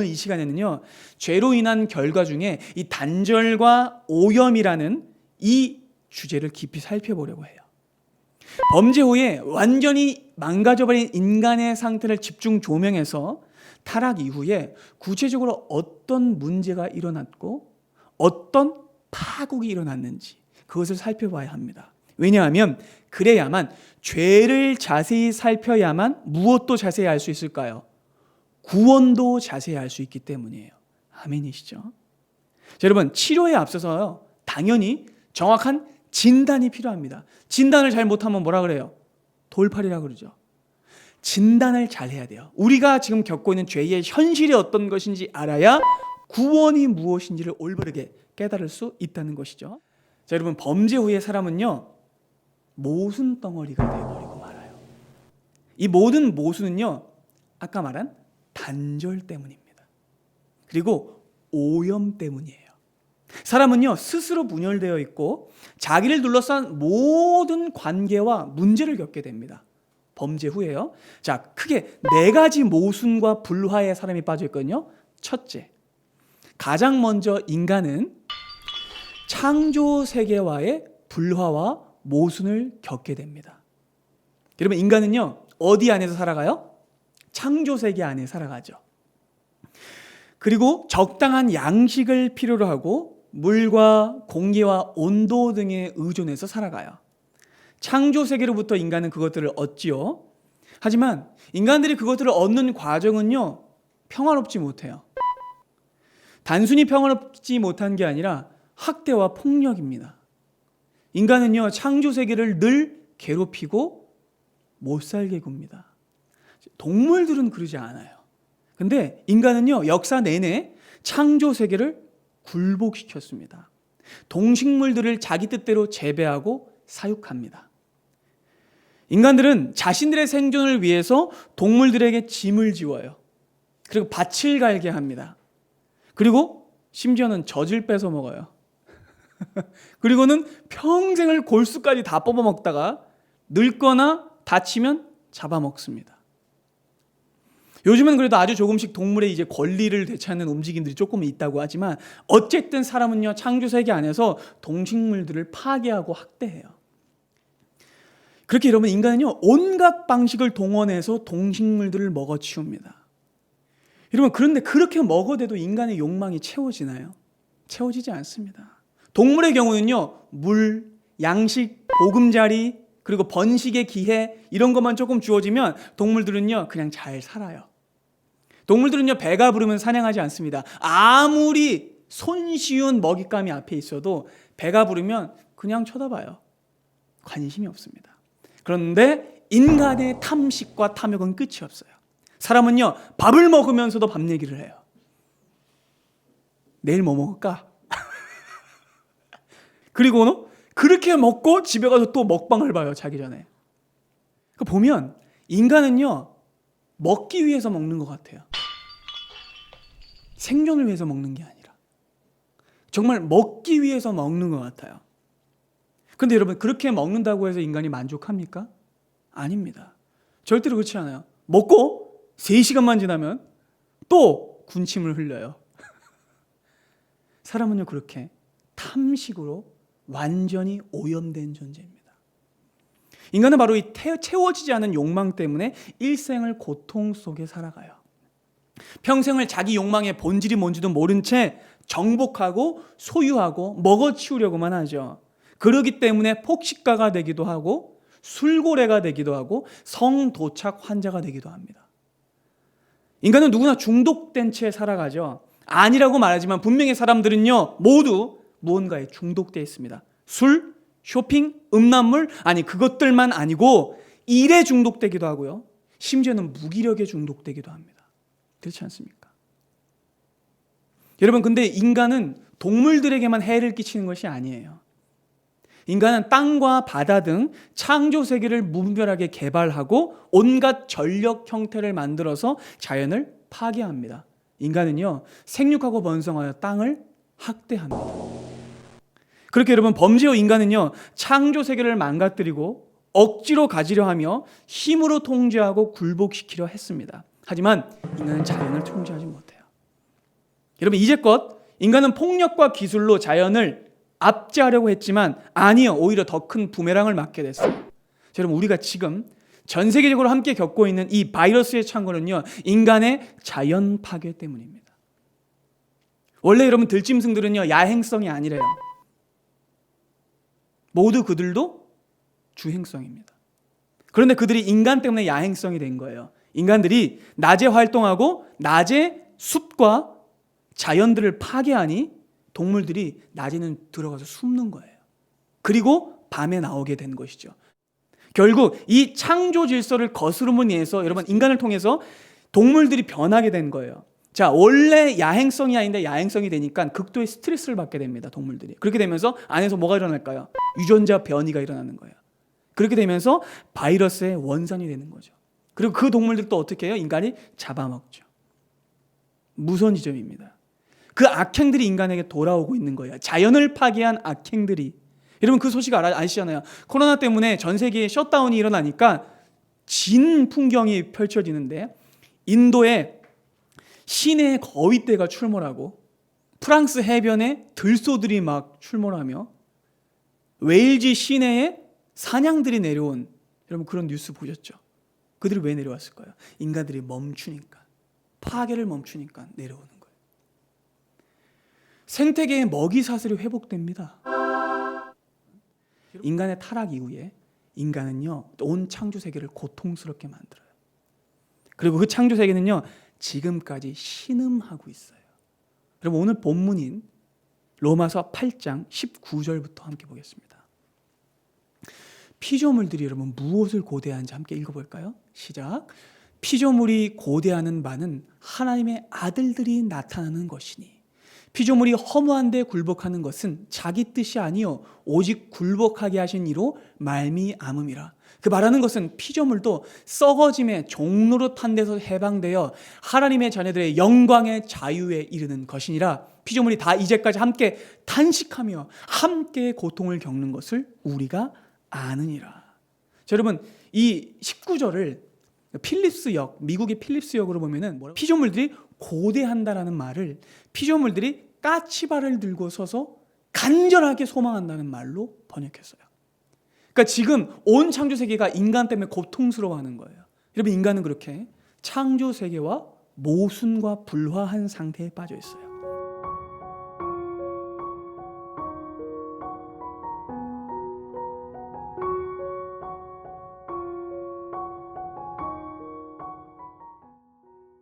오늘 이 시간에는요, 죄로 인한 결과 중에 이 단절과 오염이라는 이 주제를 깊이 살펴보려고 해요. 범죄 후에 완전히 망가져버린 인간의 상태를 집중 조명해서 타락 이후에 구체적으로 어떤 문제가 일어났고 어떤 파국이 일어났는지 그것을 살펴봐야 합니다. 왜냐하면 그래야만, 죄를 자세히 살펴야만 무엇도 자세히 알 수 있을까요? 구원도 자세히 알 수 있기 때문이에요. 아멘이시죠? 자, 여러분, 치료에 앞서서 당연히 정확한 진단이 필요합니다. 진단을 잘 못하면 뭐라 그래요? 돌팔이라고 그러죠. 진단을 잘 해야 돼요. 우리가 지금 겪고 있는 죄의 현실이 어떤 것인지 알아야 구원이 무엇인지를 올바르게 깨달을 수 있다는 것이죠. 자, 여러분, 범죄 후의 사람은요, 모순 덩어리가 되어버리고 말아요. 이 모든 모순은요, 아까 말한 단절 때문입니다. 그리고 오염 때문이에요. 사람은요, 스스로 분열되어 있고 자기를 둘러싼 모든 관계와 문제를 겪게 됩니다. 범죄 후에요. 자, 크게 4가지 모순과 불화에 사람이 빠져 있거든요. 첫째, 가장 먼저 인간은 창조 세계와의 불화와 모순을 겪게 됩니다. 여러분, 인간은요, 어디 안에서 살아가요? 창조 세계 안에 살아가죠. 그리고 적당한 양식을 필요로 하고 물과 공기와 온도 등에 의존해서 살아가요. 창조 세계로부터 인간은 그것들을 얻지요. 하지만 인간들이 그것들을 얻는 과정은요, 평화롭지 못해요. 단순히 평화롭지 못한 게 아니라 학대와 폭력입니다. 인간은요, 창조 세계를 늘 괴롭히고 못 살게 굽니다. 동물들은 그러지 않아요. 근데 인간은요, 역사 내내 창조 세계를 굴복시켰습니다. 동식물들을 자기 뜻대로 재배하고 사육합니다. 인간들은 자신들의 생존을 위해서 동물들에게 짐을 지워요. 그리고 밭을 갈게 합니다. 그리고 심지어는 젖을 뺏어 먹어요. 그리고는 평생을 골수까지 다 뽑아먹다가 늙거나 다치면 잡아먹습니다. 요즘은 그래도 아주 조금씩 동물의 이제 권리를 되찾는 움직임들이 조금 있다고 하지만 어쨌든 사람은요, 창조세계 안에서 동식물들을 파괴하고 학대해요. 그렇게 여러분, 인간은요, 온갖 방식을 동원해서 동식물들을 먹어치웁니다. 여러분, 그런데 그렇게 먹어대도 인간의 욕망이 채워지나요? 채워지지 않습니다. 동물의 경우는요, 물, 양식, 보금자리, 그리고 번식의 기회, 이런 것만 조금 주어지면 동물들은요, 그냥 잘 살아요. 동물들은요, 배가 부르면 사냥하지 않습니다. 아무리 손쉬운 먹잇감이 앞에 있어도 배가 부르면 그냥 쳐다봐요. 관심이 없습니다. 그런데 인간의 탐식과 탐욕은 끝이 없어요. 사람은요, 밥을 먹으면서도 밥 얘기를 해요. 내일 뭐 먹을까? 그리고 그렇게 먹고 집에 가서 또 먹방을 봐요, 자기 전에. 보면 인간은요, 먹기 위해서 먹는 것 같아요. 생존을 위해서 먹는 게 아니라 정말 먹기 위해서 먹는 것 같아요. 그런데 여러분, 그렇게 먹는다고 해서 인간이 만족합니까? 아닙니다. 절대로 그렇지 않아요. 먹고 3시간만 지나면 또 군침을 흘려요. 사람은요, 그렇게 탐식으로 완전히 오염된 존재입니다. 인간은 바로 이 채워지지 않은 욕망 때문에 일생을 고통 속에 살아가요. 평생을 자기 욕망의 본질이 뭔지도 모른 채 정복하고 소유하고 먹어치우려고만 하죠. 그러기 때문에 폭식가가 되기도 하고 술고래가 되기도 하고 성도착 환자가 되기도 합니다. 인간은 누구나 중독된 채 살아가죠. 아니라고 말하지만 분명히 사람들은요, 모두 무언가에 중독되어 있습니다. 술, 쇼핑, 음란물, 아니 그것들만 아니고 일에 중독되기도 하고요. 심지어는 무기력에 중독되기도 합니다. 그렇지 않습니까? 여러분, 근데 인간은 동물들에게만 해를 끼치는 것이 아니에요. 인간은 땅과 바다 등 창조 세계를 무분별하게 개발하고 온갖 전력 형태를 만들어서 자연을 파괴합니다. 인간은요, 생육하고 번성하여 땅을 학대합니다. 그렇게 여러분, 범죄 후 인간은요, 창조 세계를 망가뜨리고 억지로 가지려 하며 힘으로 통제하고 굴복시키려 했습니다. 하지만 인간은 자연을 통제하지 못해요. 여러분, 이제껏 인간은 폭력과 기술로 자연을 압제하려고 했지만 아니요, 오히려 더 큰 부메랑을 맞게 됐어요. 자, 여러분, 우리가 지금 전 세계적으로 함께 겪고 있는 이 바이러스의 창궐은요, 인간의 자연 파괴 때문입니다. 원래 여러분, 들짐승들은요 야행성이 아니래요. 모두 그들도 주행성입니다. 그런데 그들이 인간 때문에 야행성이 된 거예요. 인간들이 낮에 활동하고 낮에 숲과 자연들을 파괴하니 동물들이 낮에는 들어가서 숨는 거예요. 그리고 밤에 나오게 된 것이죠. 결국 이 창조 질서를 거스름으로 인해서 여러분, 인간을 통해서 동물들이 변하게 된 거예요. 자, 원래 야행성이 아닌데 야행성이 되니까 극도의 스트레스를 받게 됩니다, 동물들이. 그렇게 되면서 안에서 뭐가 일어날까요? 유전자 변이가 일어나는 거예요. 그렇게 되면서 바이러스의 원산이 되는 거죠. 그리고 그 동물들도 어떻게 해요? 인간이 잡아먹죠. 무서운 지점입니다. 그 악행들이 인간에게 돌아오고 있는 거예요. 자연을 파괴한 악행들이. 여러분, 그 소식 아시잖아요. 코로나 때문에 전 세계에 셧다운이 일어나니까 진 풍경이 펼쳐지는데, 인도에 시내에 거위떼가 출몰하고 프랑스 해변에 들소들이 막 출몰하며 웨일즈 시내에 사냥들이 내려온, 여러분 그런 뉴스 보셨죠? 그들이 왜 내려왔을까요? 인간들이 멈추니까, 파괴를 멈추니까 내려오는 거예요. 생태계의 먹이 사슬이 회복됩니다. 인간의 타락 이후에 인간은요 온 창조 세계를 고통스럽게 만들어요. 그리고 그 창조 세계는요 지금까지 신음하고 있어요. 여러분, 오늘 본문인 로마서 8장 19절부터 함께 보겠습니다. 피조물들이 여러분 무엇을 고대하는지 함께 읽어볼까요? 시작. 피조물이 고대하는 바는 하나님의 아들들이 나타나는 것이니 피조물이 허무한 데 굴복하는 것은 자기 뜻이 아니요 오직 굴복하게 하신 이로 말미암음이라. 그 말하는 것은 피조물도 썩어짐의 종로로 탄 데서 해방되어 하나님의 자녀들의 영광의 자유에 이르는 것이니라. 피조물이 다 이제까지 함께 탄식하며 함께 고통을 겪는 것을 우리가 아느니라. 자, 여러분, 이 19절을 필립스역, 미국의 필립스역으로 보면은 피조물들이 고대한다라는 말을 피조물들이 까치발을 들고 서서 간절하게 소망한다는 말로 번역했어요. 그러니까 지금 온 창조 세계가 인간 때문에 고통스러워하는 거예요. 여러분, 인간은 그렇게 창조 세계와 모순과 불화한 상태에 빠져 있어요.